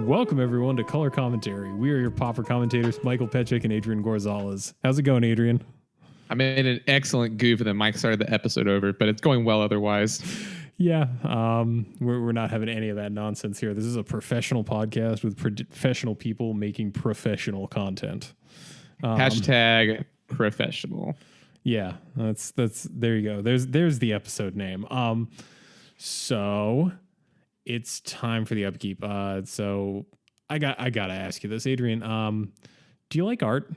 Welcome, everyone, to Color Commentary. We are your popper commentators, Michael Petchik and Adrian Gonzalez. How's it going, Adrian? I made an excellent goof and then Mike started the episode over, but it's going well otherwise. Yeah, we're not having any of that nonsense here. This is a professional podcast with professional people making professional content. Hashtag professional. Yeah, that's there you go. There's the episode name. So it's time for the upkeep. So I gotta ask you this, Adrian. Do you like art?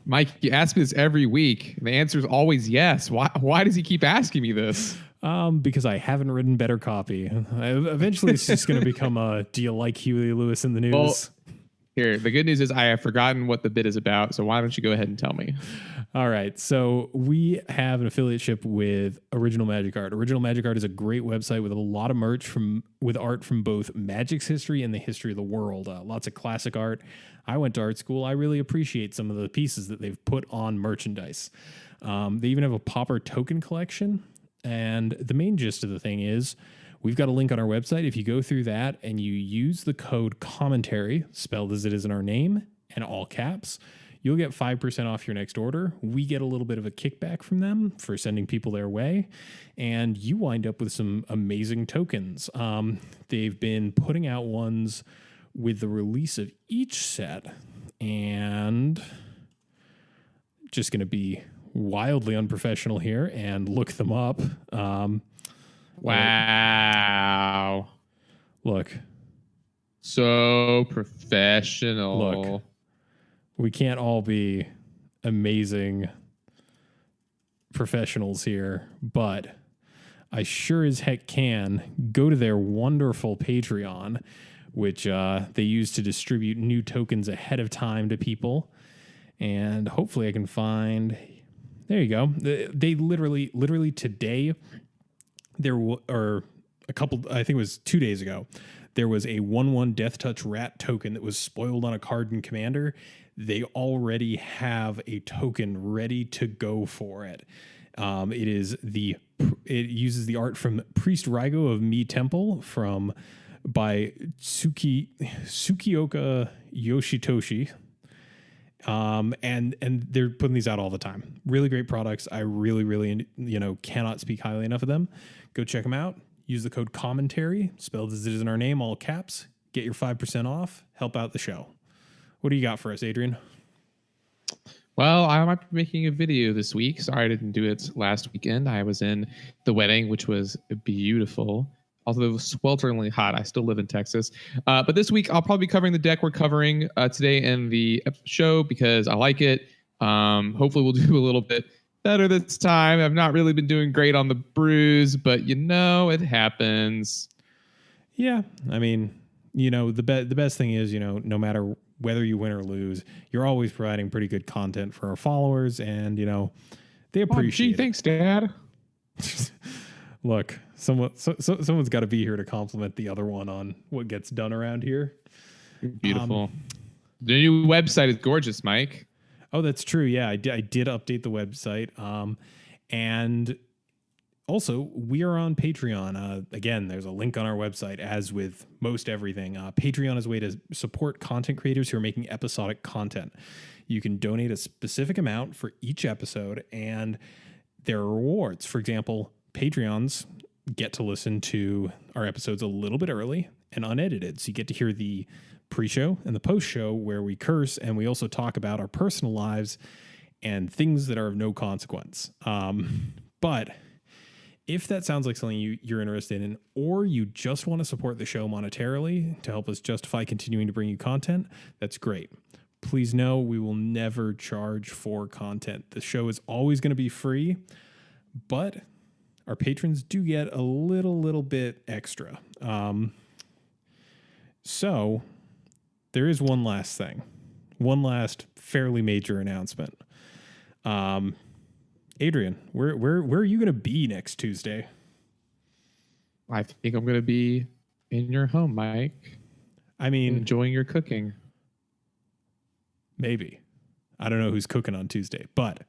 Mike, you ask me this every week. The answer is always yes. Why does he keep asking me this? Because I haven't written better copy. Eventually, it's just going to become a, do you like Huey Lewis in the news? Well, here, the good news is I have forgotten what the bit is about, so why don't you go ahead and tell me? All right. So we have an affiliateship with Original Magic Art. Original Magic Art is a great website with a lot of merch with art from both Magic's history and the history of the world. Lots of classic art. I went to art school. I really appreciate some of the pieces that they've put on merchandise. They even have a Popper token collection. And the main gist of the thing is we've got a link on our website. If you go through that and you use the code Commontary, spelled as it is in our name and all caps, you'll get 5% off your next order. We get a little bit of a kickback from them for sending people their way, and you wind up with some amazing tokens. They've been putting out ones with the release of each set, and just going to be wildly unprofessional here and look them up. Wow. Look. So professional. Look. We can't all be amazing professionals here, but I sure as heck can go to their wonderful Patreon, which they use to distribute new tokens ahead of time to people. And hopefully I can find... There you go. They literally today, or a couple, I think it was 2 days ago, there was a 1/1 Death Touch Rat token that was spoiled on a card in Commander. They already have a token ready to go for it. It uses the art from Priest Raigo of Mi Temple by Tsukioka Yoshitoshi. And they're putting these out all the time. Really great products. I really, cannot speak highly enough of them. Go check them out. Use the code Commentary, spelled as it is in our name, all caps. Get your 5% off. Help out the show. What do you got for us, Adrian? Well, I might be making a video this week. Sorry I didn't do it last weekend. I was in the wedding, which was beautiful. Although it was swelteringly hot. I still live in Texas. But this week, I'll probably be covering the deck we're covering today in the show because I like it. Hopefully, we'll do a little bit better this time. I've not really been doing great on the brews, but, it happens. Yeah. I mean, the best thing is, no matter whether you win or lose, you're always providing pretty good content for our followers. And, they appreciate it. Thanks, Dad. Look, someone's got to be here to compliment the other one on what gets done around here. Beautiful. The new website is gorgeous, Mike. Oh, that's true. Yeah, I did update the website. And also, we are on Patreon. Again, there's a link on our website, as with most everything. Patreon is a way to support content creators who are making episodic content. You can donate a specific amount for each episode, and there are rewards. For example, Patreons get to listen to our episodes a little bit early and unedited. So you get to hear the pre-show and the post-show where we curse, and we also talk about our personal lives and things that are of no consequence. But if that sounds like something you're interested in, or you just want to support the show monetarily to help us justify continuing to bring you content, that's great. Please know we will never charge for content. The show is always going to be free, but our patrons do get a little bit extra. So there is one last thing, one last fairly major announcement. Adrian, where are you going to be next Tuesday? I think I'm going to be in your home, Mike. I mean, enjoying your cooking. Maybe. I don't know who's cooking on Tuesday, but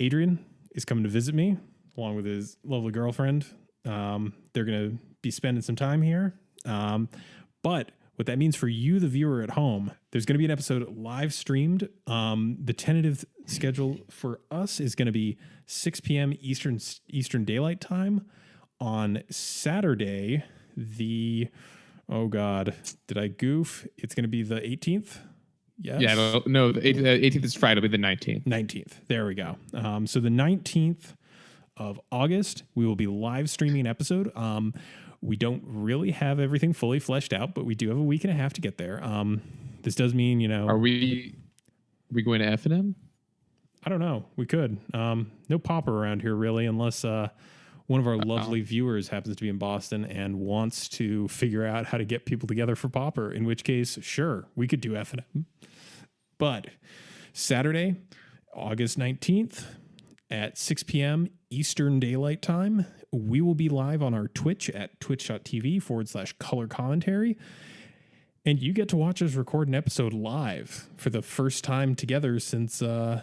Adrian is coming to visit me along with his lovely girlfriend. They're going to be spending some time here. But What that means for you, the viewer at home, there's going to be an episode live streamed. The tentative schedule for us is going to be 6 p.m. Eastern Daylight Time on Saturday. Oh God, did I goof? It's going to be the 18th. Yes. Yeah, no, the 18th is Friday. It'll be the 19th. 19th. There we go. So the 19th of August, we will be live streaming an episode. We don't really have everything fully fleshed out, but we do have a week and a half to get there. This does mean, Are we going to F&M? I don't know. We could. No Popper around here, really, unless one of our lovely viewers happens to be in Boston and wants to figure out how to get people together for Popper, in which case, sure, we could do F&M. But Saturday, August 19th at 6 p.m. Eastern Daylight Time, we will be live on our Twitch at twitch.tv/color commentary. And you get to watch us record an episode live for the first time together since the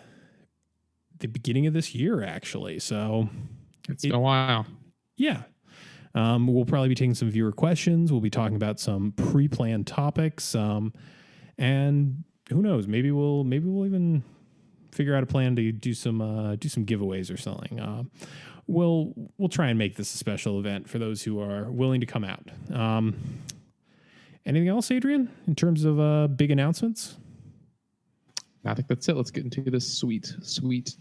beginning of this year, actually. So it's been a while. Yeah. We'll probably be taking some viewer questions. We'll be talking about some pre-planned topics. And who knows? Maybe we'll even figure out a plan to do some giveaways or something. We'll try and make this a special event for those who are willing to come out. Anything else, Adrian, in terms of big announcements? I think that's it. Let's get into this sweet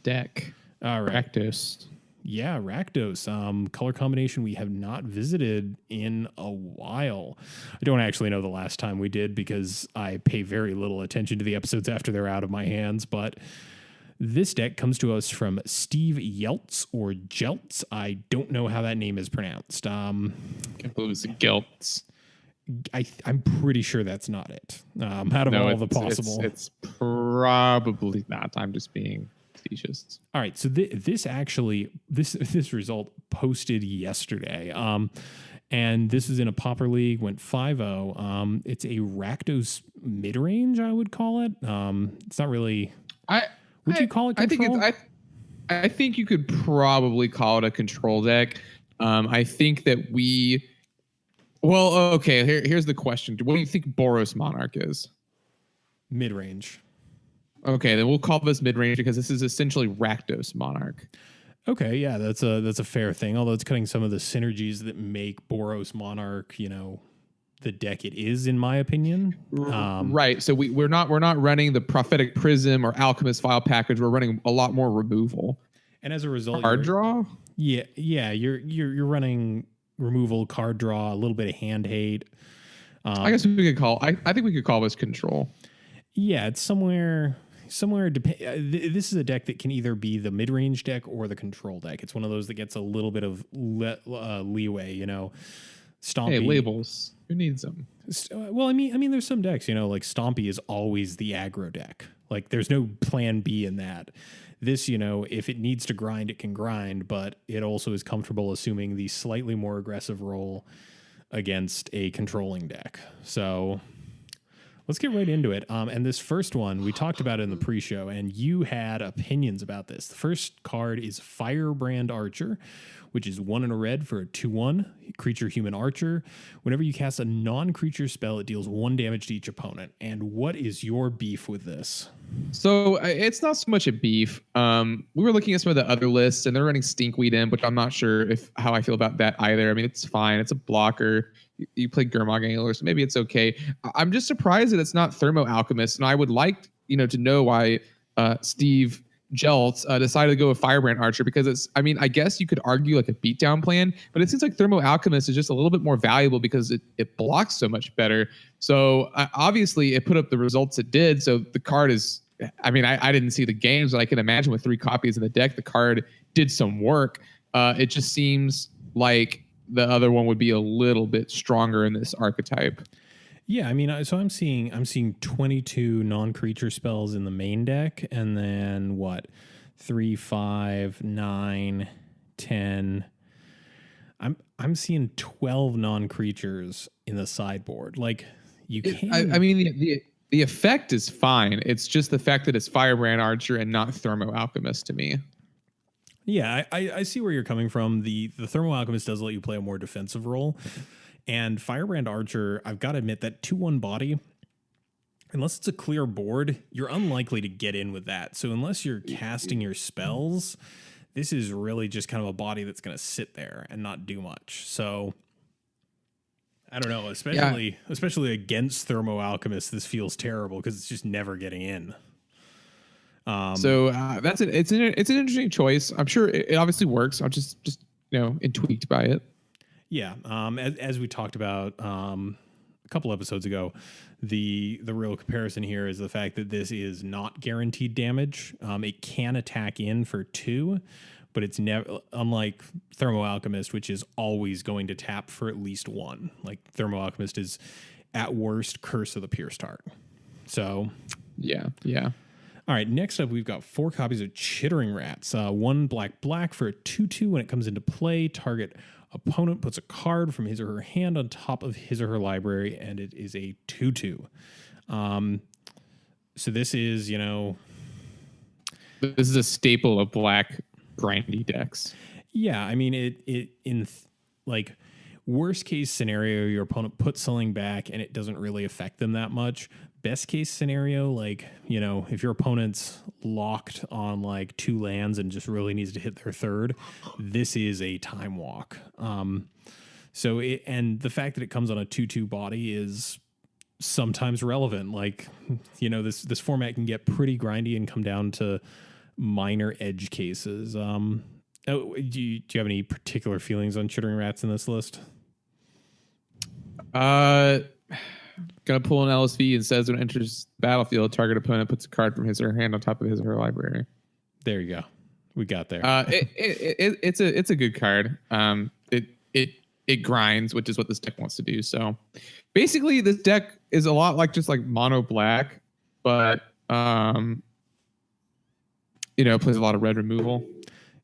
deck. All right. Rakdos. Yeah, Rakdos. Color combination we have not visited in a while. I don't actually know the last time we did because I pay very little attention to the episodes after they're out of my hands, but this deck comes to us from Steve Yeltz or Jeltz. I don't know how that name is pronounced. Can't believe it's Geltz. I'm pretty sure that's not it. Out of all the possible, it's probably not. I'm just being facetious. All right, so this result posted yesterday, and this is in a Popper League. Went 5-0. It's a Rakdos midrange, I would call it. It's not really. Would you call it control? I think you could probably call it a control deck. I think that we. Well, okay. Here's the question: what do you think Boros Monarch is? Mid-range. Okay, then we'll call this mid-range because this is essentially Rakdos Monarch. Okay, yeah, that's a fair thing. Although it's cutting some of the synergies that make Boros Monarch, the deck it is, in my opinion. Right. So we're not running the Prophetic Prism or Alchemist File package. We're running a lot more removal. And as a result, card draw. Yeah. You're running removal, card draw, a little bit of hand hate. I guess we could call. I think we could call this control. Yeah, it's somewhere. This is a deck that can either be the mid-range deck or the control deck. It's one of those that gets a little bit of leeway. Stompy. Hey, labels. Who needs them? Well, I mean, there's some decks. Like Stompy is always the aggro deck. Like there's no plan B in that. This, if it needs to grind, it can grind, but it also is comfortable assuming the slightly more aggressive role against a controlling deck. So let's get right into it. And this first one, we talked about it in the pre-show, and you had opinions about this. The first card is Firebrand Archer, which is 1 and a red for a 2/1 creature human archer. Whenever you cast a non-creature spell, it deals 1 damage to each opponent. And what is your beef with this? So it's not so much a beef. We were looking at some of the other lists, and they're running Stinkweed in, which I'm not sure how I feel about that either. I mean, it's fine. It's a blocker. You play Gurmag Angler, so maybe it's okay. I'm just surprised that it's not Thermo Alchemist, and I would like to know why Steve Jeltz decided to go with Firebrand Archer, because I guess you could argue like a beatdown plan, but it seems like Thermo Alchemist is just a little bit more valuable because it blocks so much better. So obviously it put up the results it did. So the card is, I didn't see the games, but I can imagine with 3 copies in the deck, the card did some work. It just seems like the other one would be a little bit stronger in this archetype. Yeah, so I'm seeing 22 non-creature spells in the main deck, and then 3, 5, 9, 10. I'm seeing 12 non-creatures in the sideboard. Like you can. The effect is fine. It's just the fact that it's Firebrand Archer and not Thermo Alchemist to me. Yeah, I see where you're coming from. The Thermo Alchemist does let you play a more defensive role. And Firebrand Archer, I've got to admit that 2/1 body, unless it's a clear board, you're unlikely to get in with that. So unless you're casting your spells, this is really just kind of a body that's going to sit there and not do much. So I don't know, especially against Thermo Alchemist, this feels terrible because it's just never getting in. So that's it. It's an interesting choice. I'm sure it obviously works. I'm just intrigued by it. Yeah. As we talked about a couple episodes ago, the real comparison here is the fact that this is not guaranteed damage. It can attack in for 2, but it's never, unlike Thermo Alchemist, which is always going to tap for at least 1. Like Thermo Alchemist is at worst Curse of the Pierced Heart. So yeah. All right, next up, we've got 4 copies of Chittering Rats. 1 black for a 2/2. When it comes into play, target opponent puts a card from his or her hand on top of his or her library, and it is a 2/2. So this is, This is a staple of black grindy decks. Yeah, I mean, like, worst case scenario, your opponent puts something back and it doesn't really affect them that much. Best case scenario, like, if your opponent's locked on like 2 lands and just really needs to hit their 3rd, this is a time walk. And the fact that it comes on a 2/2 body is sometimes relevant. Like, this format can get pretty grindy and come down to minor edge cases. Do you have any particular feelings on Chittering Rats in this list? Gonna pull an LSV and says when it enters the battlefield, target opponent puts a card from his or her hand on top of his or her library. There you go. We got there. It's a good card. It grinds, which is what this deck wants to do. So basically, this deck is a lot like just like mono black, but plays a lot of red removal.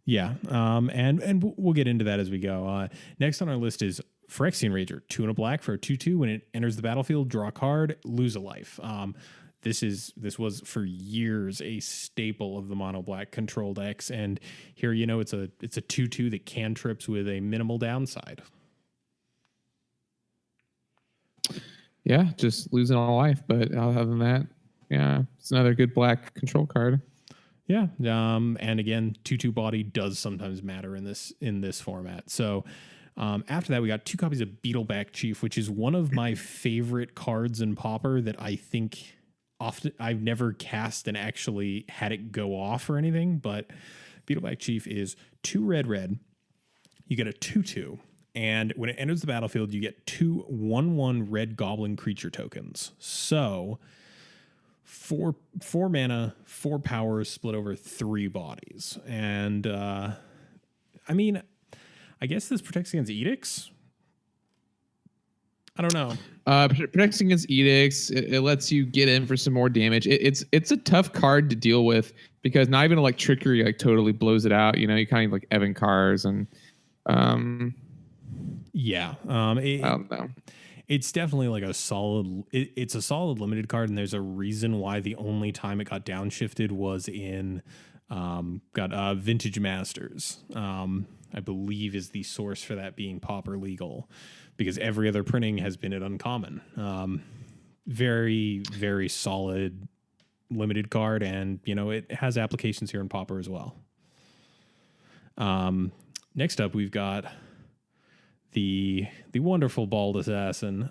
Yeah, and we'll get into that as we go. Next on our list is Phyrexian Rager, 2 and a black for a 2/2. When it enters the battlefield, draw a card, lose a life. This was for years a staple of the mono black control decks, and here it's a 2/2 that cantrips with a minimal downside. Yeah, just losing all life, but other than that, yeah, it's another good black control card. Yeah, and again, 2/2 body does sometimes matter in this format. So. After that, we got 2 copies of Beetleback Chief, which is one of my favorite cards in Pauper that I think often I've never cast and actually had it go off or anything. But Beetleback Chief is 2 red. You get a 2/2, and when it enters the battlefield, you get 2 1/1 red goblin creature tokens. So 4 mana, 4 powers split over 3 bodies, and I guess this protects against edicts. I don't know. Protects against edicts. It lets you get in for some more damage. It's a tough card to deal with because not even like trickery like totally blows it out. You kind of like Evan Cars and yeah. I don't know. It's definitely like a solid. It's a solid limited card, and there's a reason why the only time it got downshifted was in Vintage Masters. I believe is the source for that being Pauper legal, because every other printing has been at uncommon. Very, very solid limited card, and it has applications here in Pauper as well. Next up, we've got the wonderful Bald Assassin,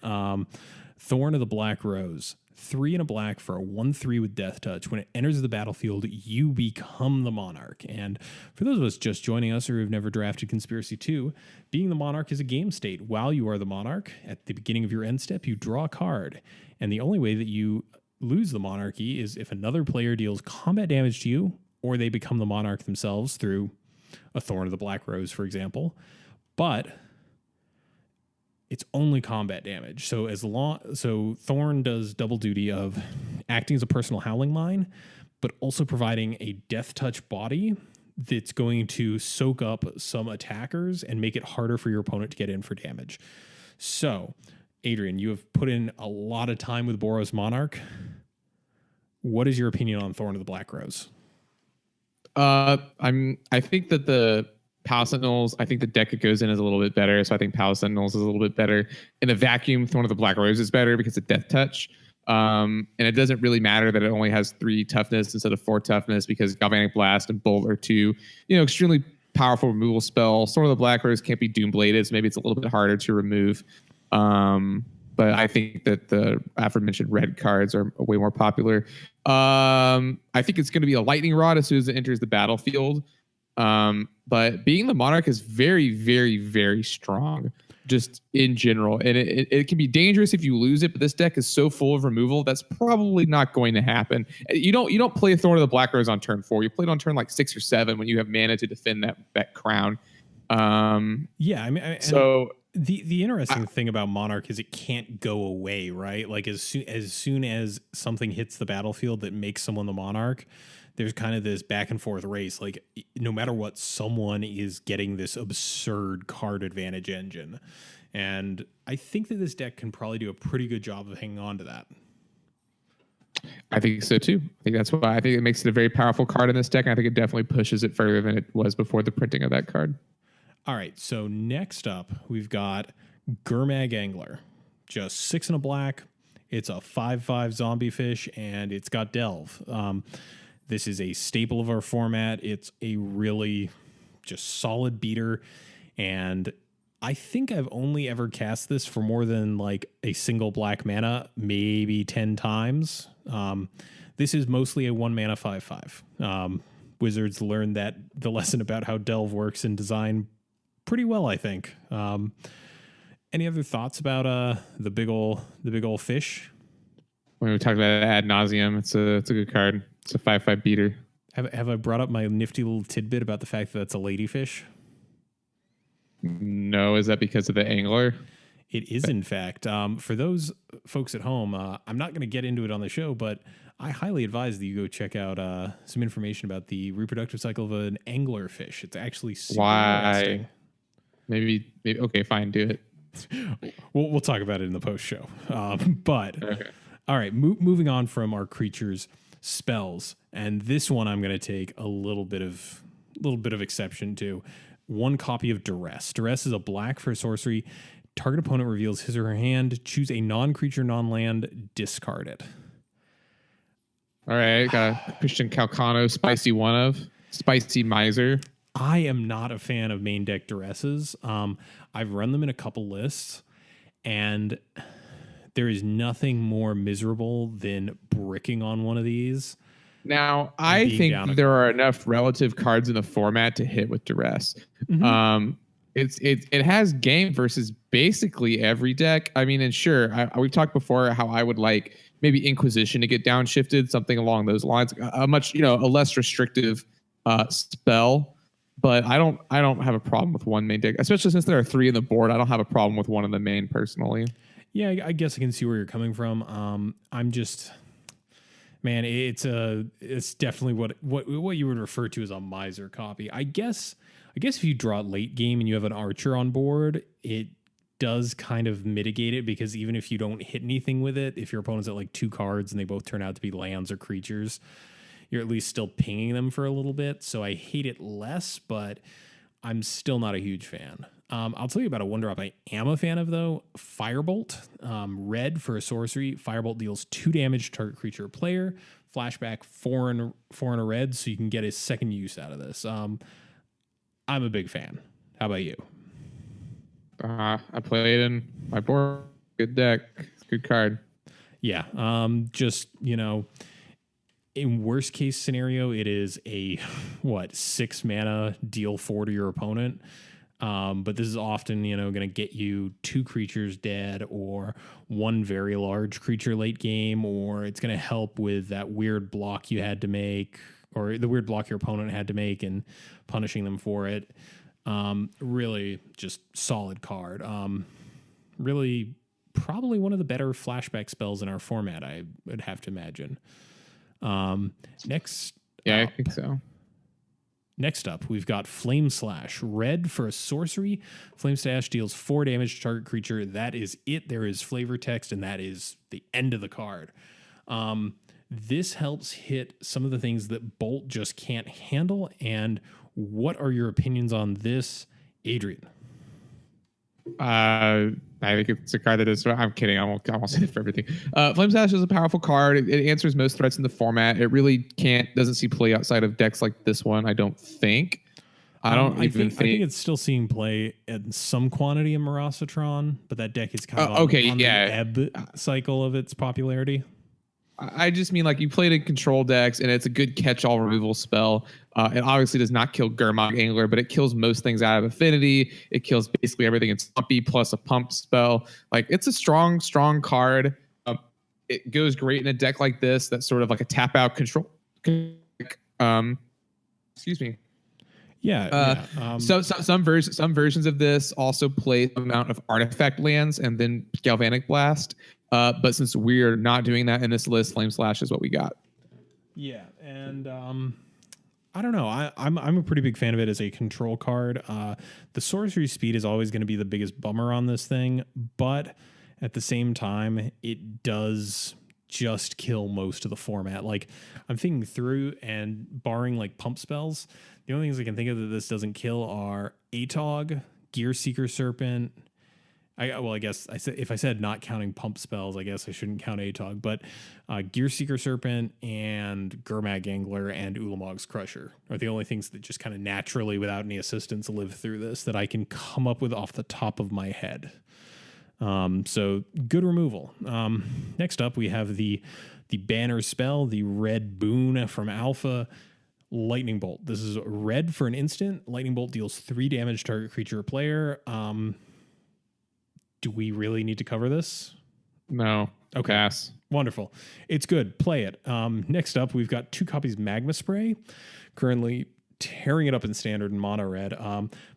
Thorn of the Black Rose. 3 and a black for a 1/3 with Death Touch. When it enters the battlefield, you become the Monarch. And for those of us just joining us or who've never drafted Conspiracy 2, being the Monarch is a game state. While you are the Monarch, at the beginning of your end step, you draw a card. And the only way that you lose the Monarchy is if another player deals combat damage to you, or they become the Monarch themselves through a Thorn of the Black Rose, for example. But it's only combat damage. So Thorn does double duty of acting as a personal howling mine, but also providing a Death Touch body that's going to soak up some attackers and make it harder for your opponent to get in for damage. So, Adrian, you have put in a lot of time with Boros Monarch. What is your opinion on Thorn of the Black Rose? I think that the Pal Sentinels. I think the deck it goes in is a little bit better. So I think Pal Sentinels is a little bit better. In a vacuum, Thorn of the Black Rose is better because of Death Touch. And it doesn't really matter that it only has 3 toughness instead of 4 toughness because Galvanic Blast and Bolt are 2, extremely powerful removal spells. Sword of the Black Rose can't be Doombladed, so maybe it's a little bit harder to remove. But I think that the aforementioned red cards are way more popular. I think it's going to be a Lightning Rod as soon as it enters the battlefield. But being the Monarch is very, very, very strong just in general. And it can be dangerous if you lose it, but this deck is so full of removal that's probably not going to happen. You don't play a Thorn of the Black Rose on turn 4. You play it on turn like 6 or 7 when you have mana to defend that crown. So the interesting thing about Monarch is it can't go away, right? Like as soon as something hits the battlefield that makes someone the Monarch, there's kind of this back and forth race. Like no matter what, someone is getting this absurd card advantage engine. And I think that this deck can probably do a pretty good job of hanging on to that. I think so too. I think that's why I think it makes it a very powerful card in this deck. And I think it definitely pushes it further than it was before the printing of that card. All right, so next up, we've got Gurmag Angler. Just 6 and a black. It's a 5/5 zombie fish, and it's got Delve. This is a staple of our format. It's a really just solid beater, and I think I've only ever cast this for more than like a single black mana, maybe 10 times. This is mostly a 1 mana 5/5. Wizards learned that the lesson about how Delve works in design pretty well, I think. Any other thoughts about the big ol' fish? When we talked about it ad nauseum, it's a good card. It's a 5/5 beater. Have I brought up my nifty little tidbit about the fact that that's a ladyfish? No, is that because of the angler? It is, in fact. For those folks at home, I'm not going to get into it on the show, but I highly advise that you go check out some information about the reproductive cycle of an anglerfish. It's actually super interesting. Maybe. Okay, fine, do it. We'll talk about it in the post show. But okay. All right, moving on from our creatures' spells, and this one I'm going to take a little bit of exception to. 1 copy of Duress. Duress is a black for a sorcery. Target opponent reveals his or her hand. Choose a non-creature, non-land. Discard it. All right, got Christian Calcano, Spicy Miser. I am not a fan of main deck Duresses. I've run them in a couple lists, and there is nothing more miserable than bricking on one of these. Now, I think there are enough relative cards in the format to hit with Duress. Mm-hmm. It has game versus basically every deck. I mean, and sure, we've talked before how I would like maybe Inquisition to get downshifted, something along those lines. A less restrictive spell. But I don't have a problem with one main deck, especially since there are 3 in the board. I don't have a problem with one of the main personally. Yeah, I guess I can see where you're coming from. I'm just, man, it's definitely what you would refer to as a miser copy. I guess if you draw it late game and you have an archer on board, it does kind of mitigate it, because even if you don't hit anything with it, if your opponent's at like 2 cards and they both turn out to be lands or creatures, you're at least still pinging them for a little bit. So I hate it less, but I'm still not a huge fan. I'll tell you about a 1-drop I am a fan of, though. Firebolt. Red for a sorcery. Firebolt deals 2 damage to target creature or player. Flashback 4 and a red, so you can get a second use out of this. I'm a big fan. How about you? I played in my board. Good deck. It's a good card. Yeah. In worst case scenario, it is a 6 mana deal 4 to your opponent. But this is often, going to get you 2 creatures dead, or 1 very large creature late game, or it's going to help with that weird block you had to make, or the weird block your opponent had to make, and punishing them for it. Really just solid card. Really probably one of the better flashback spells in our format, I would have to imagine. Next. Yeah, I think so. Next up, we've got Flame Slash. Red for a sorcery. Flame Slash deals 4 damage to target creature. That is it. There is flavor text, and that is the end of the card. This helps hit some of the things that Bolt just can't handle, and What are your opinions on this, Adrian? I think it's a card that is. I'm kidding. I won't say it for everything. Flame Slash is a powerful card. It answers most threats in the format. It really doesn't see play outside of decks like this one. I don't think. I think it's still seeing play in some quantity in Marasatron, but that deck is kind of on the ebb cycle of its popularity. I just mean like you played in control decks, and it's a good catch-all removal spell. It obviously does not kill Gurmag Angler, but it kills most things out of affinity. It kills basically everything in Stumpy plus a pump spell. Like it's a strong card. It goes great in a deck like this. That's sort of like a tap out control. Excuse me. Yeah. So some versions of this also play an amount of artifact lands and then Galvanic Blast. But since we're not doing that in this list, Flame Slash is what we got. Yeah, and I don't know. I'm a pretty big fan of it as a control card. The sorcery speed is always going to be the biggest bummer on this thing, but at the same time, it does just kill most of the format. Like I'm thinking through, and barring like pump spells, the only things I can think of that this doesn't kill are Atog, Gear Seeker Serpent. I guess if I said not counting pump spells, I guess I shouldn't count Atog, but Gear Seeker Serpent and Gurmag Angler and Ulamog's Crusher are the only things that just kind of naturally, without any assistance, live through this that I can come up with off the top of my head. So good removal. Next up, we have the banner spell, the red boon from Alpha, Lightning Bolt. This is red for an instant. Lightning Bolt deals 3 damage to target creature or player. Do we really need to cover this? No. Okay. Pass. Wonderful. It's good. Play it. Next up, we've got 2 copies Magma Spray. Currently tearing it up in standard and mono red.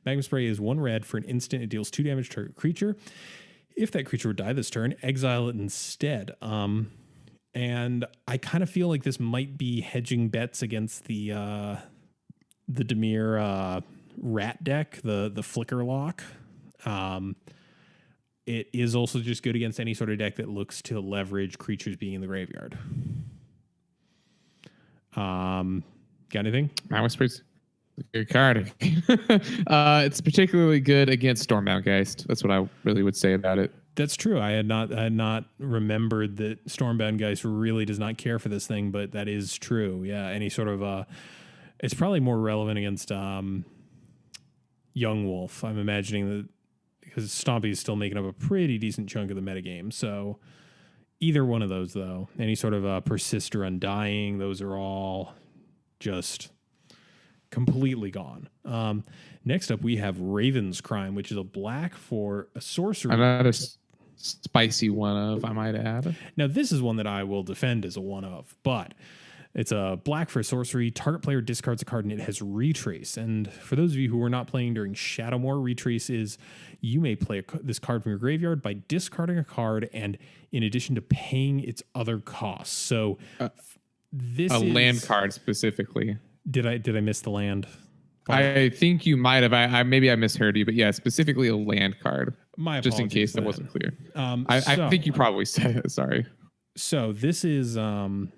Magma Spray is 1 red for an instant. It deals 2 damage to target creature. If that creature would die this turn, exile it instead. And I kind of feel like this might be hedging bets against the Dimir rat deck, the Flicker Lock. It is also just good against any sort of deck that looks to leverage creatures being in the graveyard. Got anything? Magma Spray's a good card. It's particularly good against Stormbound Geist. That's what I really would say about it. That's true. I had not remembered that Stormbound Geist really does not care for this thing, but that is true. Yeah, any sort of it's probably more relevant against Young Wolf. I'm imagining that because Stompy is still making up a pretty decent chunk of the metagame. So either one of those, though, any sort of Persist or Undying, those are all just completely gone. Next up, we have Raven's Crime, which is a black for a sorcery. Another spicy one of, I might add. Now, this is one that I will defend as a one of, but it's a black for sorcery. Target player discards a card and it has Retrace. And for those of you who were not playing during Shadowmoor, Retrace is you may play this card from your graveyard by discarding a card and in addition to paying its other costs. So this is land card specifically. Did I miss the land? I think you might have. Maybe I misheard you, but yeah, specifically a land card. My just in case that wasn't clear. I think you probably said it. Sorry. So this is a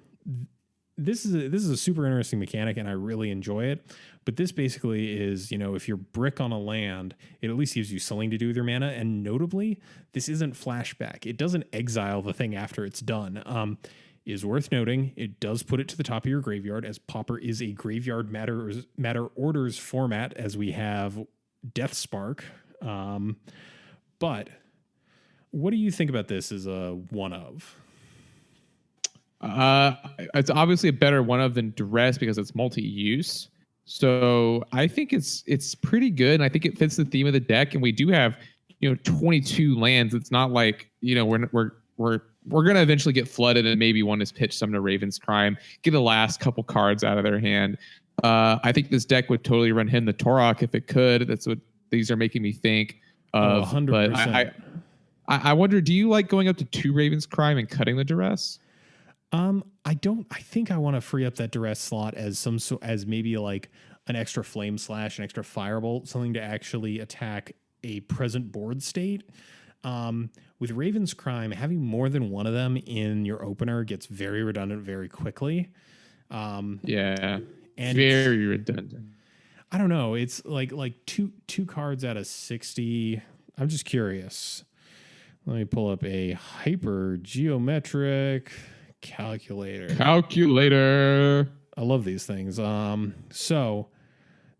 super interesting mechanic, and I really enjoy it. But this basically is, if you're brick on a land, it at least gives you something to do with your mana. And notably, this isn't flashback. It doesn't exile the thing after it's done. Is worth noting, it does put it to the top of your graveyard, as Pauper is a graveyard matter orders format, as we have Death Spark. But what do you think about this as a one of? It's obviously a better one of than Duress because it's multi-use. So I think it's pretty good, and I think it fits the theme of the deck. And we do have 22 lands. It's not like we're gonna eventually get flooded, and maybe one is pitched some to Raven's Crime, get the last couple cards out of their hand. I think this deck would totally run Hidden the Torok if it could. That's what these are making me think of. 100%. But I wonder, do you like going up to 2 Raven's Crime and cutting the Duress? I don't. I think I want to free up that Duress slot as as maybe like an extra Flame Slash, an extra Firebolt, something to actually attack a present board state. With Raven's Crime, having more than one of them in your opener gets very redundant very quickly. Yeah, and very redundant. I don't know. It's like two cards out of 60. I'm just curious. Let me pull up a hyper geometric calculator. I love these things. So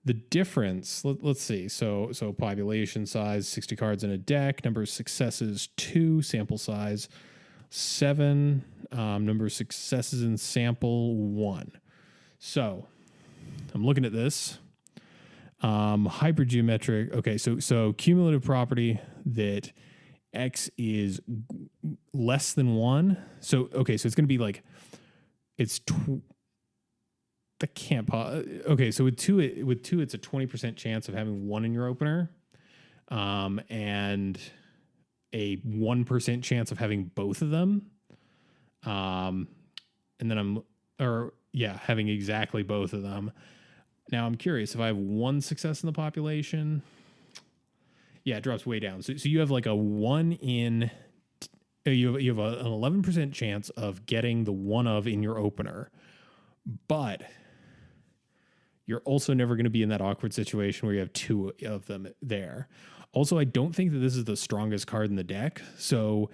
the difference, let's see. So population size, 60 cards in a deck, number of successes, 2, sample size, 7, number of successes in sample, 1. So I'm looking at this. Hypergeometric. Okay, so cumulative property that X is less than 1. So it's going to be like it's that can't okay, so with two it's a 20% chance of having 1 in your opener, and a 1% chance of having both of them, and then having exactly both of them. Now I'm curious if I have 1 success in the population. Yeah, it drops way down. So you have like a 1 in. You have an 11% chance of getting the 1 of in your opener, but you're also never going to be in that awkward situation where you have 2 of them there. Also, I don't think that this is the strongest card in the deck, so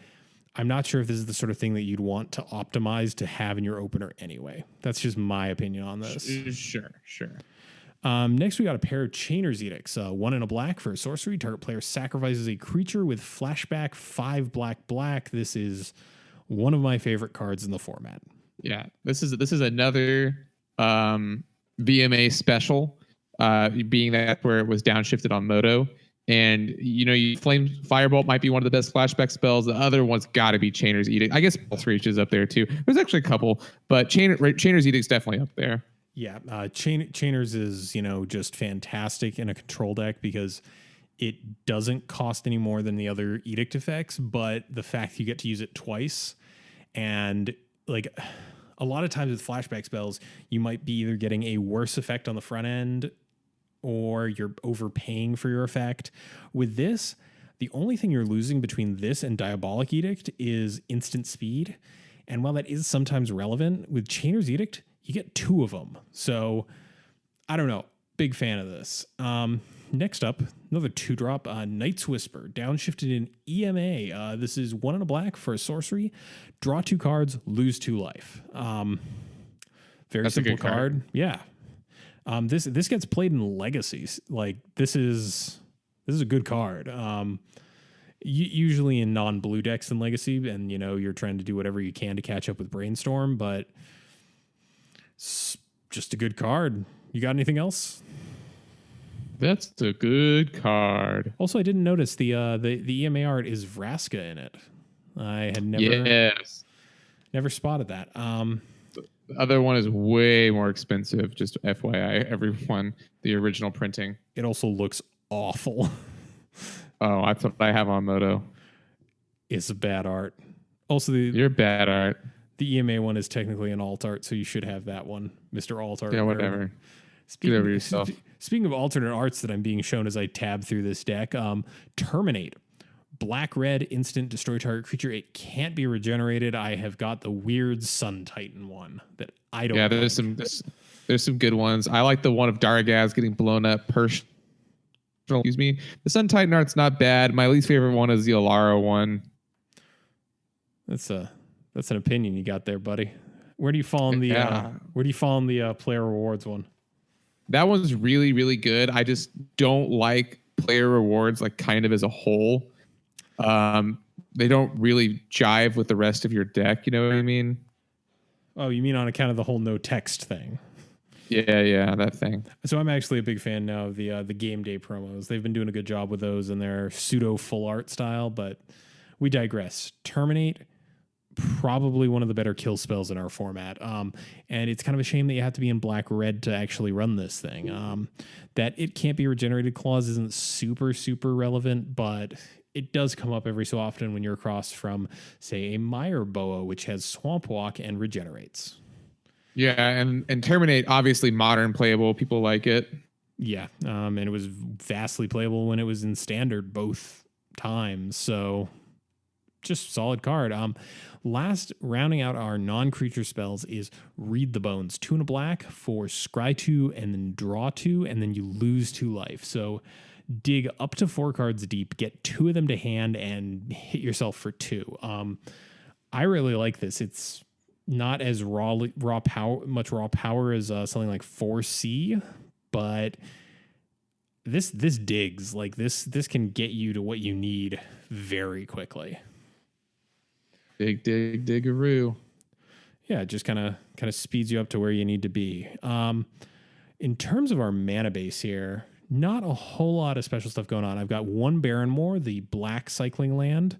I'm not sure if this is the sort of thing that you'd want to optimize to have in your opener anyway. That's just my opinion on this. Sure. Next, we got a pair of Chainer's Edicts. 1 in a black for a sorcery. Target player sacrifices a creature with flashback 5 black. This is one of my favorite cards in the format. Yeah, this is another VMA special, being that where it was downshifted on Moto. And, Flame Firebolt might be one of the best flashback spells. The other one's got to be Chainer's Edict. I guess Pulse Reach is up there, too. There's actually a couple, but Chainer's Edict's definitely up there. Yeah, Chainer's is, just fantastic in a control deck because it doesn't cost any more than the other Edict effects, but the fact you get to use it twice, and like a lot of times with flashback spells, you might be either getting a worse effect on the front end or you're overpaying for your effect. With this, the only thing you're losing between this and Diabolic Edict is instant speed. And while that is sometimes relevant, with Chainer's Edict, you get 2 of them. So I don't know. Big fan of this. Next up, another 2-drop, Night's Whisper, downshifted in EMA. This is 1 in a black for a sorcery. Draw 2 cards, lose 2 life. Very simple card. Yeah. This gets played in Legacies. Like this is a good card. Usually in non-blue decks in Legacy, and you're trying to do whatever you can to catch up with Brainstorm, but it's just a good card. You got anything else? That's a good card. Also, I didn't notice the EMA art is Vraska in it. I had never spotted that. The other one is way more expensive, just FYI, everyone. The original printing. It also looks awful. Oh, that's what I have on Moto. It's bad art. Also, you're bad art. The EMA one is technically an alt art, so you should have that one, Mr. Alt Art. Yeah, whatever. Get over yourself. Speaking of alternate arts that I'm being shown as I tab through this deck, Terminate. Black-red, instant, destroy target creature. It can't be regenerated. I have got the weird Sun Titan one that I don't. Yeah, there's some good ones. I like the one of Dargaz getting blown up. Excuse me. The Sun Titan art's not bad. My least favorite one is the Alara one. That's an opinion you got there, buddy. Where do you fall in the player rewards one? That one's really, really good. I just don't like player rewards like kind of as a whole. They don't really jive with the rest of your deck. You know what I mean? Oh, you mean on account of the whole no text thing? Yeah, that thing. So I'm actually a big fan now of the game day promos. They've been doing a good job with those in their pseudo full art style, but we digress. Terminate, probably one of the better kill spells in our format. And it's kind of a shame that you have to be in black-red to actually run this thing. That it can't be regenerated clause isn't super, super relevant, but it does come up every so often when you're across from, say, a Mire Boa, which has Swamp Walk and regenerates. Yeah, and Terminate, obviously modern playable. People like it. Yeah, and it was vastly playable when it was in Standard both times. So just solid card. Last, rounding out our non-creature spells is Read the Bones. 2 and a black for scry 2 and then draw 2, and then you lose 2 life. So dig up to 4 cards deep, get 2 of them to hand, and hit yourself for 2. I really like this. It's not as much raw power as something like 4C, but this digs. Like this can get you to what you need very quickly. Dig-a-roo. Yeah, it just kind of speeds you up to where you need to be. In terms of our mana base here, not a whole lot of special stuff going on. I've got 1 Barrenmoor, the black cycling land,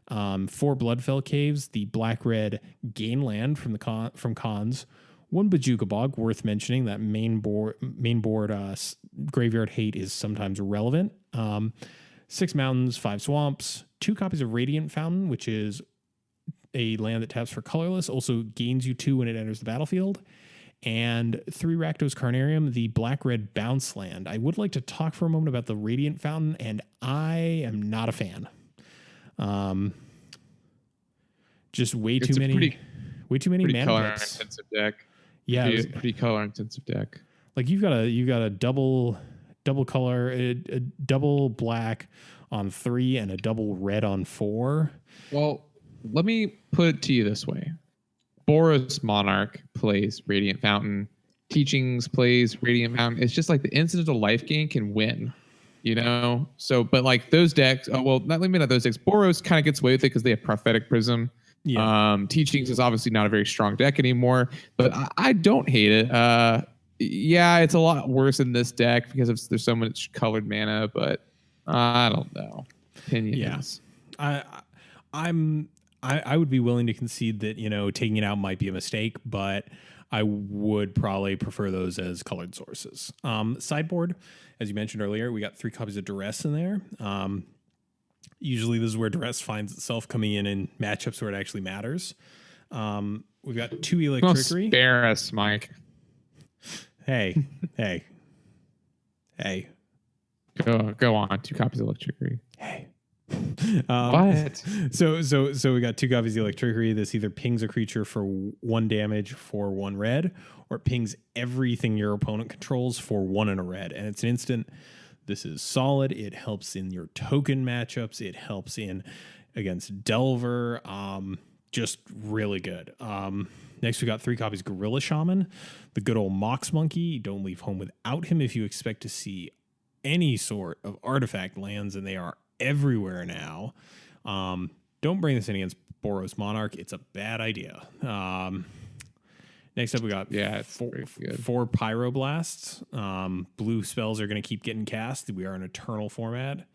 4 Bloodfell Caves, the black-red gain land from Khans, 1 Bojuka Bog, worth mentioning. That main board graveyard hate is sometimes relevant. 6 mountains, 5 swamps, 2 copies of Radiant Fountain, which is a land that taps for colorless, also gains you 2 when it enters the battlefield, and 3 Rakdos Carnarium, the black-red bounce land. I would like to talk for a moment about the Radiant Fountain, and I am not a fan. Just way too many mana color picks. intensive deck. Yeah, pretty color intensive deck. Like you've got a double color, a double black on 3 and a double red on 4. Well, let me put it to you this way. Boros Monarch plays Radiant Fountain. Teachings plays Radiant Fountain. It's just like the incidental life gain can win, you know? So, but like those decks, not those decks. Boros kind of gets away with it because they have Prophetic Prism. Yeah. Teachings is obviously not a very strong deck anymore, but I don't hate it. Yeah, it's a lot worse in this deck because there's so much colored mana, but I don't know. Opinions. Yeah. I would be willing to concede that, taking it out might be a mistake, but I would probably prefer those as colored sources. Sideboard, as you mentioned earlier, we got 3 copies of Duress in there. Usually this is where Duress finds itself coming in matchups where it actually matters. We've got 2 Electrickery. Spare us, Mike. Hey. Go on. 2 copies of Electrickery. Hey. What? So we got 2 copies of Electrickery. This either pings a creature for 1 damage for 1 red, or it pings everything your opponent controls for 1 and a red. And it's an instant. This is solid. It helps in your token matchups. It helps in against Delver. Just really good. Next, we got 3 copies of Gorilla Shaman, the good old Mox Monkey. Don't leave home without him if you expect to see any sort of artifact lands, and they are everywhere now. Don't bring this in against Boros Monarch. It's a bad idea. Next up, we got 4 Pyroblasts. Blue spells are going to keep getting cast. We are an eternal format.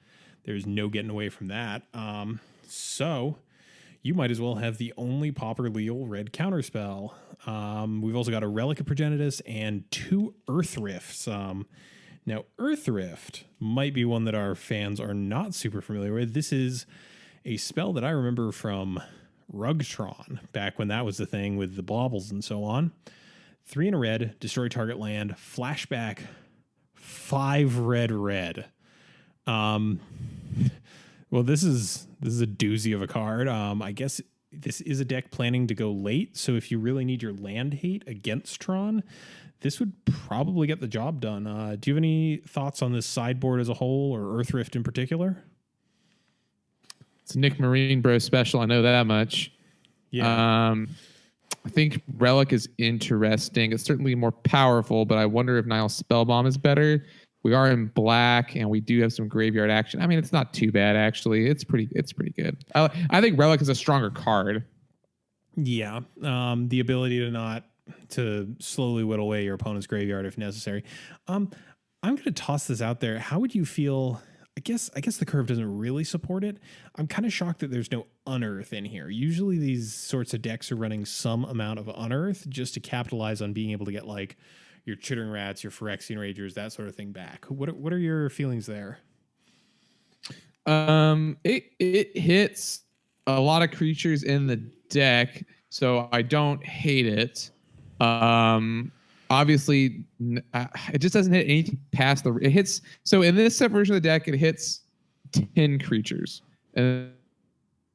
There's no getting away from that. So you might as well have the only Pauper Leal red counterspell. We've also got a Relic of Progenitus and 2 Earth Rifts. Now, Earth Rift might be one that our fans are not super familiar with. This is a spell that I remember from Rugtron, back when that was the thing with the baubles and so on. 3 and a red, destroy target land, flashback, 5 red. Well, this is a doozy of a card. I guess this is a deck planning to go late, so if you really need your land hate against Tron, this would probably get the job done. Do you have any thoughts on this sideboard as a whole, or Earth Rift in particular? It's a Nick Marine Bro special. I know that much. Yeah. I think Relic is interesting. It's certainly more powerful, but I wonder if Nile's Spellbomb is better. We are in black, and we do have some graveyard action. I mean, it's not too bad, actually. It's pretty good. I think Relic is a stronger card. Yeah. The ability to slowly whittle away your opponent's graveyard if necessary. I'm going to toss this out there. How would you feel? I guess the curve doesn't really support it. I'm kind of shocked that there's no Unearth in here. Usually these sorts of decks are running some amount of Unearth just to capitalize on being able to get like your Chittering Rats, your Phyrexian Ragers, that sort of thing back. What are your feelings there? It hits a lot of creatures in the deck, so I don't hate it. Obviously, it just doesn't hit anything past it hits. So in this set version of the deck, it hits 10 creatures. And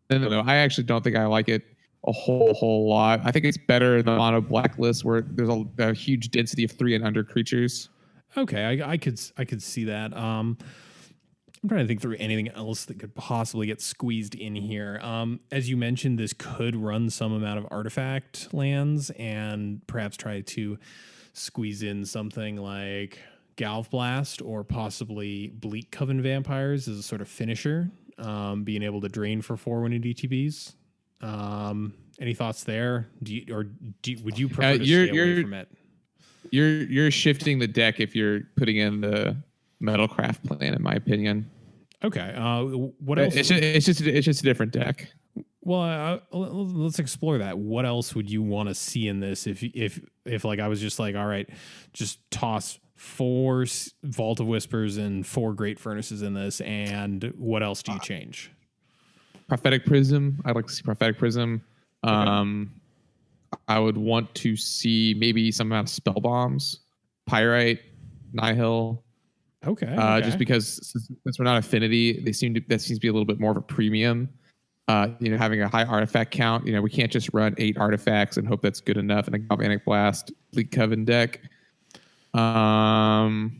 No. I actually don't think I like it a whole lot. I think it's better in the mono blacklist where there's a huge density of 3 and under creatures. Okay, I could see that. I'm trying to think through anything else that could possibly get squeezed in here. As you mentioned, this could run some amount of artifact lands and perhaps try to squeeze in something like Galv Blast or possibly Bleak Coven Vampires as a sort of finisher, being able to drain for 4 when DTBs. Any thoughts there? Would you prefer to stay away from it? You're shifting the deck if you're putting in the Metalcraft plan, in my opinion. Okay. What else? It's just a different deck. Well, let's explore that. What else would you want to see in this? If like I was just like, all right, just toss 4 Vault of Whispers and 4 Great Furnaces in this, and what else do you change? Prophetic Prism. I'd like to see Prophetic Prism. Okay. I would want to see maybe some amount of spell bombs, Pyrite, Nihil. Okay. Just because since we're not affinity, that seems to be a little bit more of a premium. Having a high artifact count. We can't just run 8 artifacts and hope that's good enough in a Galvanic Blast Bleak Coven deck. I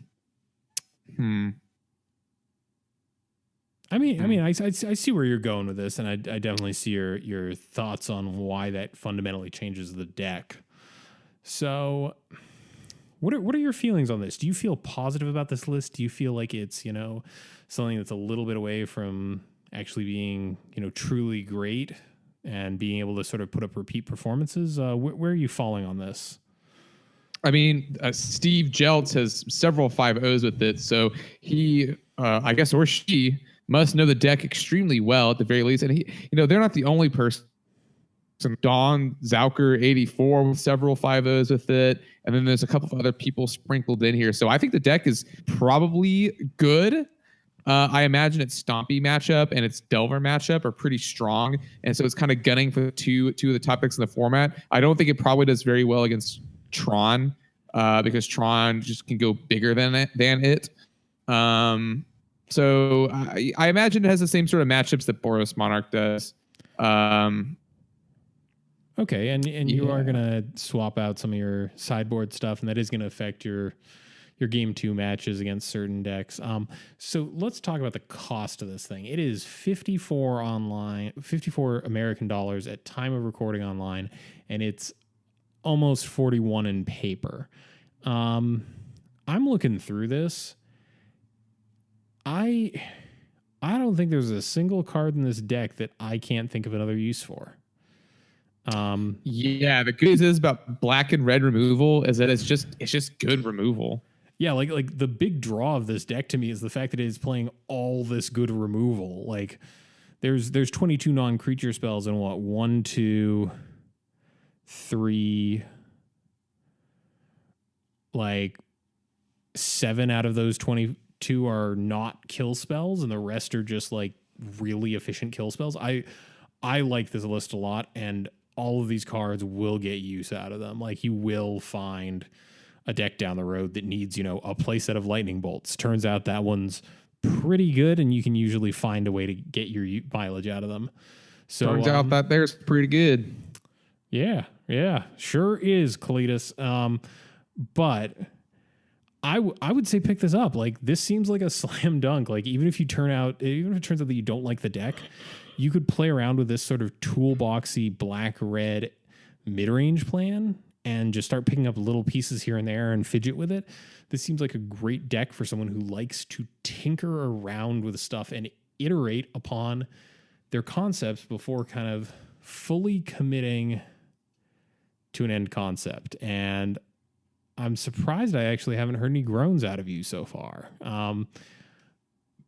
see where you're going with this, and I definitely see your thoughts on why that fundamentally changes the deck. So, what are your feelings on this? Do you feel positive about this list? Do you feel like it's something that's a little bit away from actually being truly great and being able to sort of put up repeat performances? Where are you falling on this? I mean, Steve Jeltz has several 5-0s with it, so he, I guess, or she must know the deck extremely well at the very least. And they're not the only person. Don Zauker 84 with several 5-0s with it, and then there's a couple of other people sprinkled in here. So I think the deck is probably good. I imagine its Stompy matchup and its Delver matchup are pretty strong, and so it's kind of gunning for two of the top picks in the format. I don't think it probably does very well against Tron because Tron just can go bigger than it. So I imagine it has the same sort of matchups that Boros Monarch does. Okay, and you are gonna swap out some of your sideboard stuff, and that is gonna affect your game 2 matches against certain decks. So let's talk about the cost of this thing. It is $54 American dollars at time of recording online, and it's almost 41 in paper. I'm looking through this. I don't think there's a single card in this deck that I can't think of another use for. The good news is about black and red removal is that it's just good removal. Yeah, like the big draw of this deck to me is the fact that it is playing all this good removal. Like there's 22 non-creature spells and 1, 2, 3, like 7 out of those 22 are not kill spells, and the rest are just like really efficient kill spells. I like this list a lot, and all of these cards will get use out of them. Like you will find a deck down the road that needs, a playset of lightning bolts. Turns out that one's pretty good, and you can usually find a way to get your mileage out of them. So turns out that there's pretty good. Yeah, sure is, Cletus. But I would say pick this up. Like this seems like a slam dunk. Like even if it turns out that you don't like the deck, you could play around with this sort of toolboxy black-red mid-range plan and just start picking up little pieces here and there and fidget with it. This seems like a great deck for someone who likes to tinker around with stuff and iterate upon their concepts before kind of fully committing to an end concept. And I'm surprised I actually haven't heard any groans out of you so far.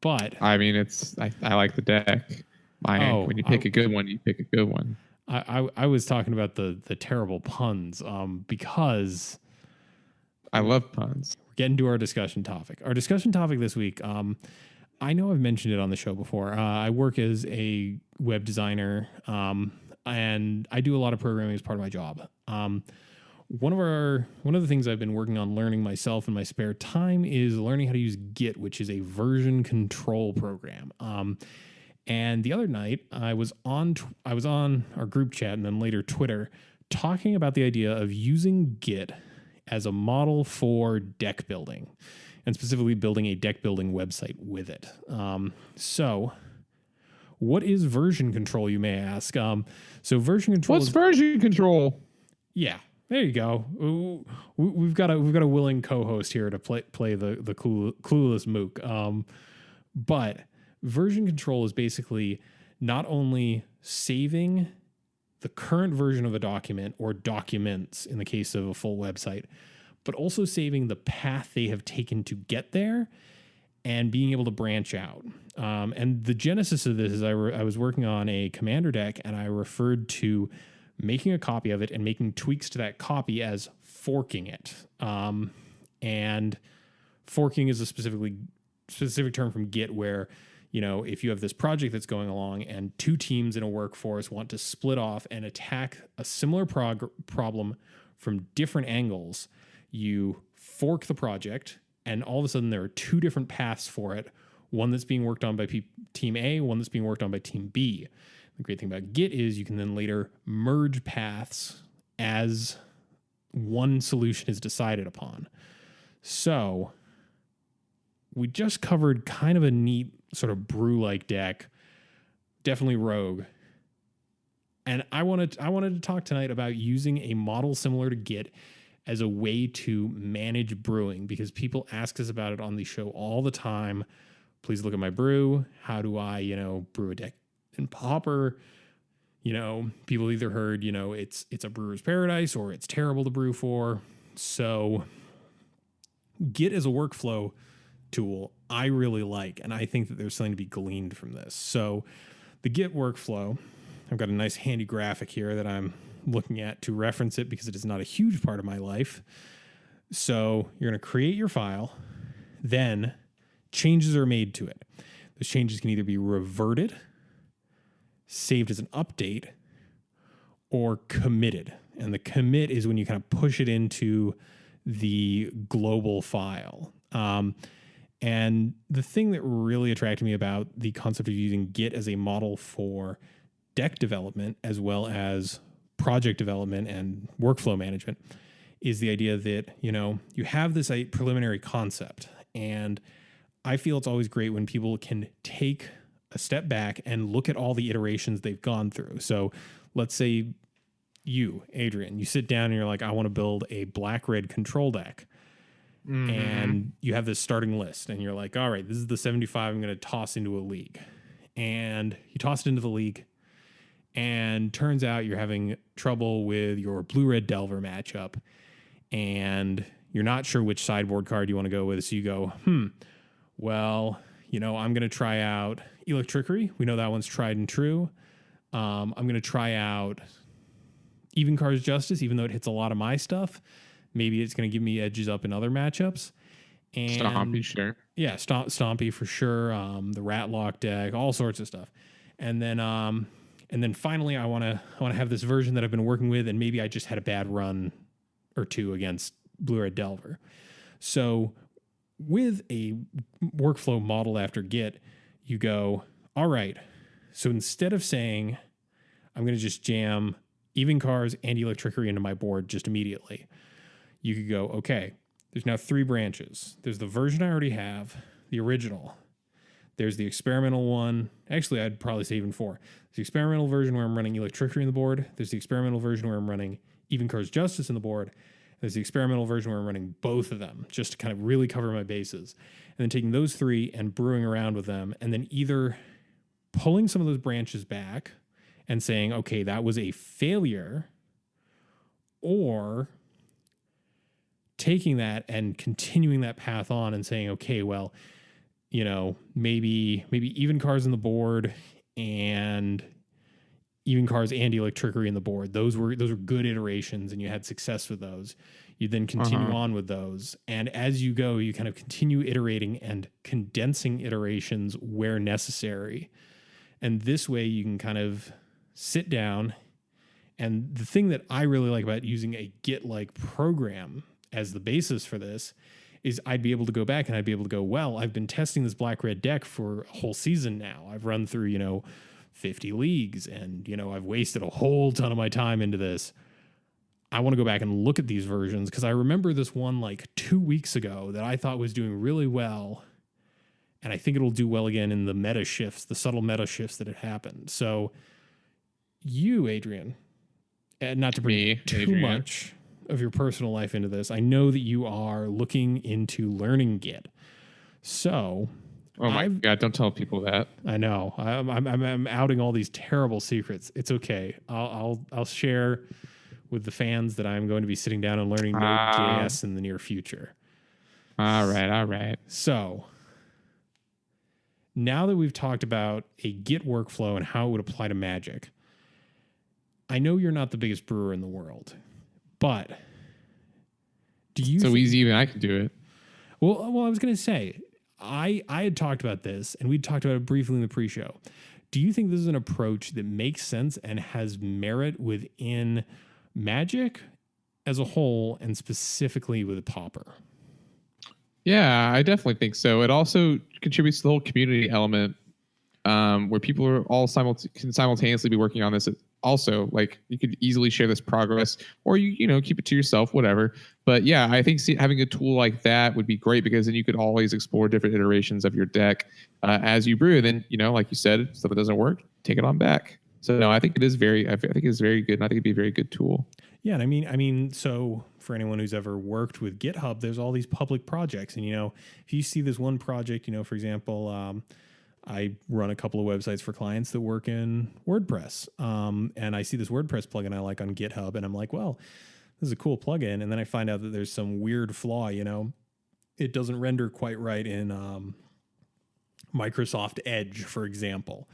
But I mean, I like the deck. When you pick a good one, you pick a good one. I was talking about the terrible puns because I love puns. We're getting to our discussion topic. Our discussion topic this week, I know I've mentioned it on the show before. I work as a web designer, and I do a lot of programming as part of my job. One of the things I've been working on learning myself in my spare time is learning how to use Git, which is a version control program. And the other night, I was on our group chat and then later Twitter, talking about the idea of using Git as a model for deck building, and specifically building a deck building website with it. So, what is version control, you may ask? So version control. What's version control? Yeah, there you go. We've got a willing co-host here to play the clueless mook. But version control is basically not only saving the current version of a document or documents in the case of a full website, but also saving the path they have taken to get there and being able to branch out. And the genesis of this is I was working on a commander deck, and I referred to making a copy of it and making tweaks to that copy as forking it. And forking is a specific term from Git where, if you have this project that's going along and two teams in a workforce want to split off and attack a similar problem from different angles, you fork the project, and all of a sudden there are two different paths for it. One that's being worked on by team A, one that's being worked on by team B. The great thing about Git is you can then later merge paths as one solution is decided upon. So we just covered kind of a neat sort of brew-like deck, definitely rogue. And I wanted to talk tonight about using a model similar to Git as a way to manage brewing, because people ask us about it on the show all the time. Please look at my brew. How do I, brew a deck in Popper? People either heard, it's a brewer's paradise or it's terrible to brew for. So Git as a workflow tool, I really like, and I think that there's something to be gleaned from this. So the Git workflow, I've got a nice handy graphic here that I'm looking at to reference it because it is not a huge part of my life. So you're going to create your file, then changes are made to it. Those changes can either be reverted, saved as an update, or committed. And the commit is when you kind of push it into the global file. And the thing that really attracted me about the concept of using Git as a model for deck development as well as project development and workflow management is the idea that, you have this preliminary concept. And I feel it's always great when people can take a step back and look at all the iterations they've gone through. So let's say you, Adrian, you sit down and you're like, I want to build a black-red control deck. Mm-hmm. And you have this starting list and you're like, all right, this is the 75 I'm going to toss into a league. And you toss it into the league, and turns out you're having trouble with your blue-red Delver matchup, and you're not sure which sideboard card you want to go with. So you go, well, I'm going to try out Electrickery. We know that one's tried and true. I'm going to try out Even Cards Justice, even though it hits a lot of my stuff. Maybe it's going to give me edges up in other matchups. And Stompy, sure. Yeah, Stompy for sure. The Ratlock deck, all sorts of stuff. And then finally, I want to have this version that I've been working with, and maybe I just had a bad run or two against Blue-Red Delver. So with a workflow modeled after Git, you go, all right, so instead of saying I'm going to just jam Even Cards and Electrickery into my board just immediately, you could go, okay, there's now 3 branches. There's the version I already have, the original. There's the experimental one. Actually, I'd probably say even 4. There's the experimental version where I'm running Electrickery in the board. There's the experimental version where I'm running Even Cards Justice in the board. There's the experimental version where I'm running both of them just to kind of really cover my bases. And then taking those 3 and brewing around with them, and then either pulling some of those branches back and saying, okay, that was a failure, or taking that and continuing that path on and saying, okay, well, maybe Even Cards in the board and Even Cards and Electrickery in the board. Those were good iterations, and you had success with those. You then continue on with those. And as you go, you kind of continue iterating and condensing iterations where necessary. And this way you can kind of sit down. And the thing that I really like about using a Git-like program as the basis for this is I'd be able to go back and I'd be able to go, well, I've been testing this black red deck for a whole season now. I've run through, 50 leagues and, I've wasted a whole ton of my time into this. I want to go back and look at these versions because I remember this one like 2 weeks ago that I thought was doing really well. And I think it'll do well again in the meta shifts, the subtle meta shifts that had happened. So you, Adrian, and not to bring too much of your personal life into this, I know that you are looking into learning Git. So, oh my God, don't tell people that. I know I'm outing all these terrible secrets. It's okay. I'll share with the fans that I'm going to be sitting down and learning Node.js in the near future. All right. So now that we've talked about a Git workflow and how it would apply to Magic, I know you're not the biggest brewer in the world, but do you? So easy, even I can do it. Well, I was going to say, I had talked about this, and we talked about it briefly in the pre-show. Do you think this is an approach that makes sense and has merit within Magic as a whole, and specifically with Pauper? Yeah, I definitely think so. It also contributes to the whole community element, where people are all can simultaneously be working on this. Also, like, you could easily share this progress, or you keep it to yourself, whatever. But yeah, I think having a tool like that would be great, because then you could always explore different iterations of your deck as you brew. Then like you said, stuff that doesn't work, take it on back. So no, I think it's very good, and I think it'd be a very good tool. Yeah, and I mean, so for anyone who's ever worked with GitHub, there's all these public projects, and if you see this one project, for example, I run a couple of websites for clients that work in WordPress, and I see this WordPress plugin I like on GitHub, and I'm like, well, this is a cool plugin, and then I find out that there's some weird flaw, it doesn't render quite right in Microsoft Edge, for example.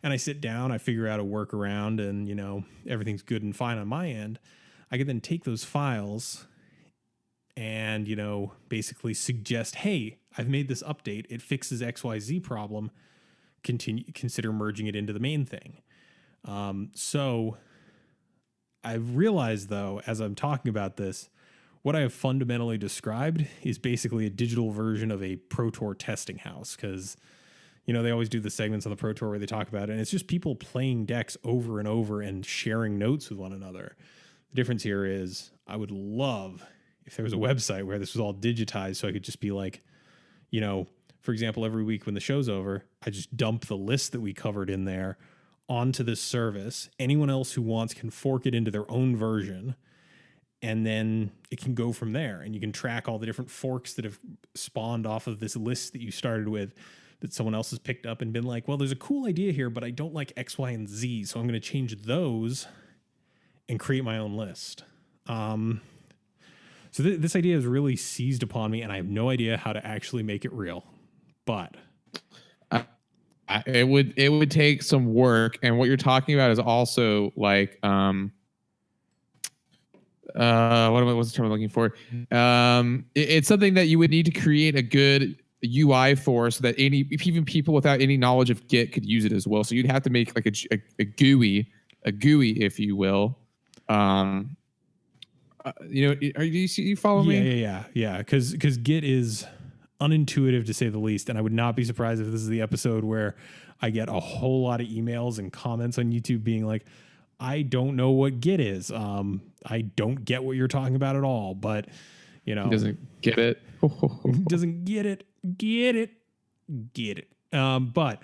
And I sit down, I figure out a workaround, and everything's good and fine on my end. I can then take those files and basically suggest, hey, I've made this update, it fixes XYZ problem, consider merging it into the main thing. So I've realized, though, as I'm talking about this, what I have fundamentally described is basically a digital version of a Pro Tour testing house, because they always do the segments on the Pro Tour where they talk about it, and it's just people playing decks over and over and sharing notes with one another. The difference here is I would love if there was a website where this was all digitized, so I could just be like, for example, every week when the show's over, I just dump the list that we covered in there onto this service. Anyone else who wants can fork it into their own version, and then it can go from there. And you can track all the different forks that have spawned off of this list that you started with, that someone else has picked up and been like, well, there's a cool idea here, but I don't like X, Y, and Z, so I'm going to change those and create my own list. So this idea has really seized upon me, and I have no idea how to actually make it real. But it would take some work, and what you're talking about is also like what's the term I'm looking for? It's something that you would need to create a good UI for, so that even people without any knowledge of Git could use it as well. So you'd have to make like a GUI, if you will. Do you follow me? Yeah. Because Git is unintuitive, to say the least, and I would not be surprised if this is the episode where I get a whole lot of emails and comments on YouTube being like, I don't know what Git is. I don't get what you're talking about at all. But he doesn't get it. Doesn't get it. Get it. But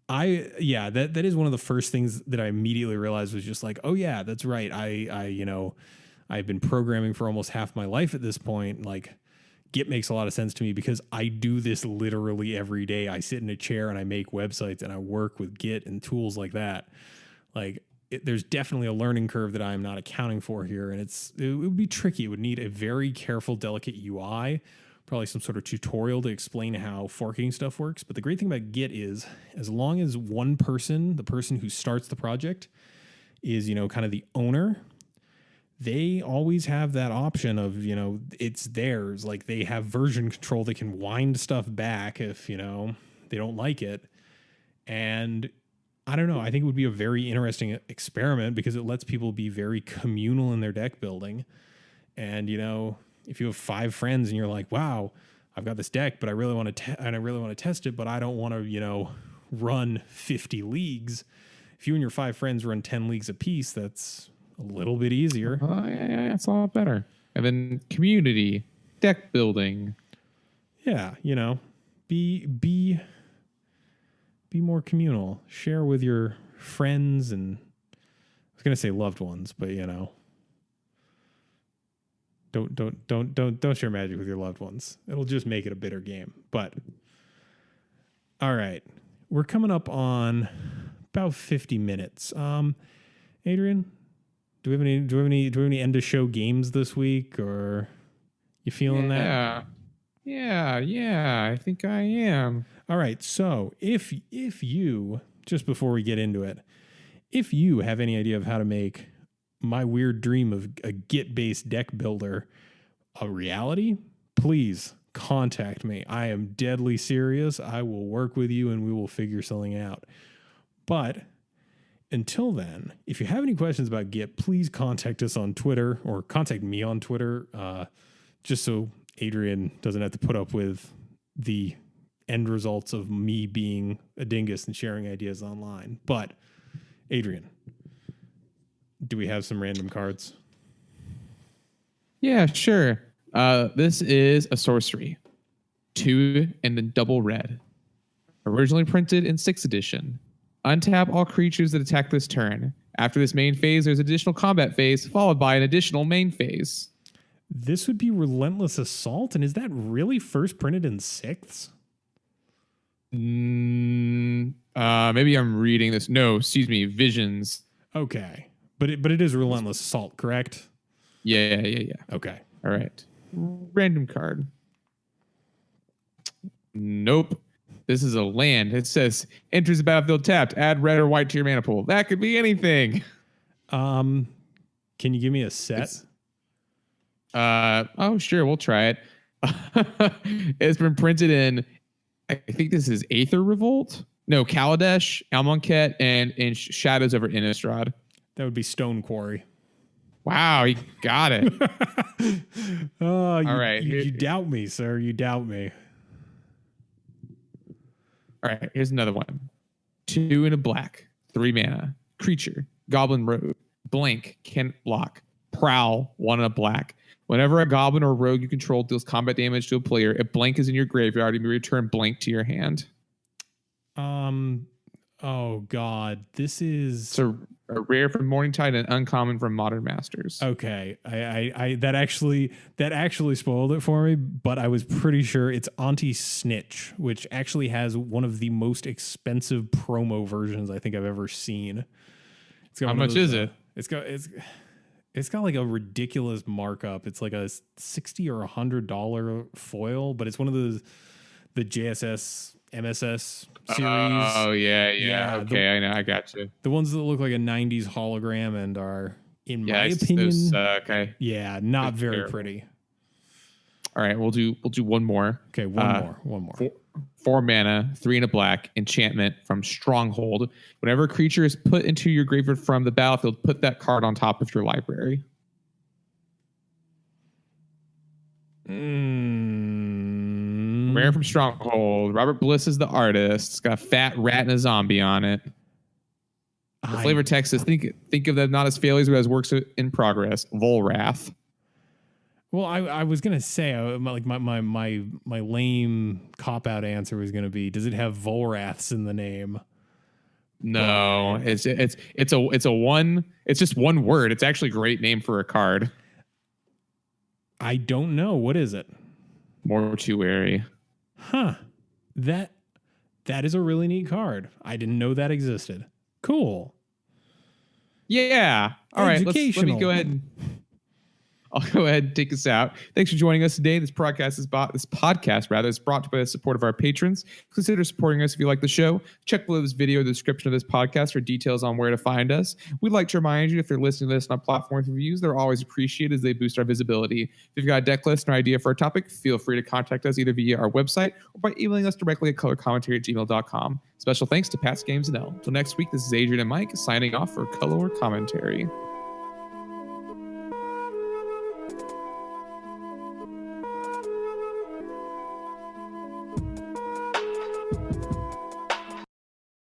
that is one of the first things that I immediately realized was just like, oh yeah, that's right. I've been programming for almost half my life at this point. Like, Git makes a lot of sense to me because I do this literally every day. I sit in a chair and I make websites and I work with Git and tools like that. Like, there's definitely a learning curve that I'm not accounting for here, and it would be tricky. It would need a very careful, delicate UI, probably some sort of tutorial to explain how forking stuff works. But the great thing about Git is, as long as one person, the person who starts the project, is kind of the owner, they always have that option of it's theirs. Like, they have version control. They can wind stuff back if they don't like it. And I don't know. I think it would be a very interesting experiment because it lets people be very communal in their deck building. And, if you have 5 friends and you're like, wow, I've got this deck, but I really want to test it, but I don't want to, run 50 leagues. If you and your 5 friends run 10 leagues apiece, that's a little bit easier. Yeah, it's a lot better. And then community, deck building. Yeah, be more communal. Share with your friends and I was gonna say loved ones, but don't share Magic with your loved ones. It'll just make it a bitter game. But all right, we're coming up on about 50 minutes. Adrian, do we have any end of show games this week, or you feeling that? Yeah, I think I am. All right, so if you, just before we get into it, if you have any idea of how to make my weird dream of a Git-based deck builder a reality, please contact me. I am deadly serious. I will work with you and we will figure something out. But until then, if you have any questions about Git, please contact us on Twitter or contact me on Twitter, just so Adrian doesn't have to put up with the end results of me being a dingus and sharing ideas online. But Adrian, do we have some random cards? Yeah, sure. This is a sorcery. 2 and then double red. Originally printed in 6th edition. Untap all creatures that attack this turn. After this main phase, there's additional combat phase, followed by an additional main phase. This would be Relentless Assault, and is that really first printed in 6th? Maybe I'm reading this. No, excuse me, Visions. Okay. But it is Relentless Assault, correct? Yeah. Okay. All right. Random card. Nope. This is a land. It says enters the battlefield tapped. Add red or white to your mana pool. That could be anything. Can you give me a set? Oh, sure. We'll try it. It's been printed in, I think this is Aether Revolt. No, Kaladesh, Almonquet, and in Shadows over Innistrad. That would be Stone Quarry. Wow, you got it. All right. You doubt me, sir. You doubt me. All right, here's another one. 2 and a black, 3 mana, creature, Goblin Rogue, blank, can't block, prowl, 1 and a black. Whenever a goblin or rogue you control deals combat damage to a player, if blank is in your graveyard, you may return blank to your hand. Oh God, this is so a rare from Morningtide and uncommon from Modern Masters. Okay, I that actually spoiled it for me, but I was pretty sure it's Auntie Snitch, which actually has one of the most expensive promo versions I think I've ever seen. How much is it? It's got like a ridiculous markup. It's like a $60 or $100 foil, but it's one of the JSS MSS series. Oh yeah. Okay, I know. I got you. The ones that look like a 90s hologram and are, in my opinion, yeah, not very terrible. Pretty. All right, we'll do one more. Okay, one more. 4 mana, 3 and a black, enchantment from Stronghold. Whenever a creature is put into your graveyard from the battlefield, put that card on top of your library. Rare from Stronghold. Robert Bliss is the artist. It's got a fat rat and a zombie on it. The flavor text is think of them not as failures, but as works in progress. Volrath. Well, I was gonna say like my lame cop out answer was gonna be, does it have Volraths in the name? No, it's just one word. It's actually a great name for a card. I don't know. What is it? Mortuary. Huh. That is a really neat card. I didn't know that existed. Cool. Yeah. All right. Let me go ahead and I'll go ahead and take us out. Thanks for joining us today. This podcast is brought to by the support of our patrons. Consider supporting us if you like the show. Check below this video the description of this podcast for details on where to find us. We'd like to remind you, if you're listening to this on platform reviews, they're always appreciated as they boost our visibility. If you've got a deck list or idea for a topic, feel free to contact us either via our website or by emailing us directly at colorcommentary@gmail.com. Special thanks to Pat's Games and L. Until next week, this is Adrian and Mike signing off for Color Commentary.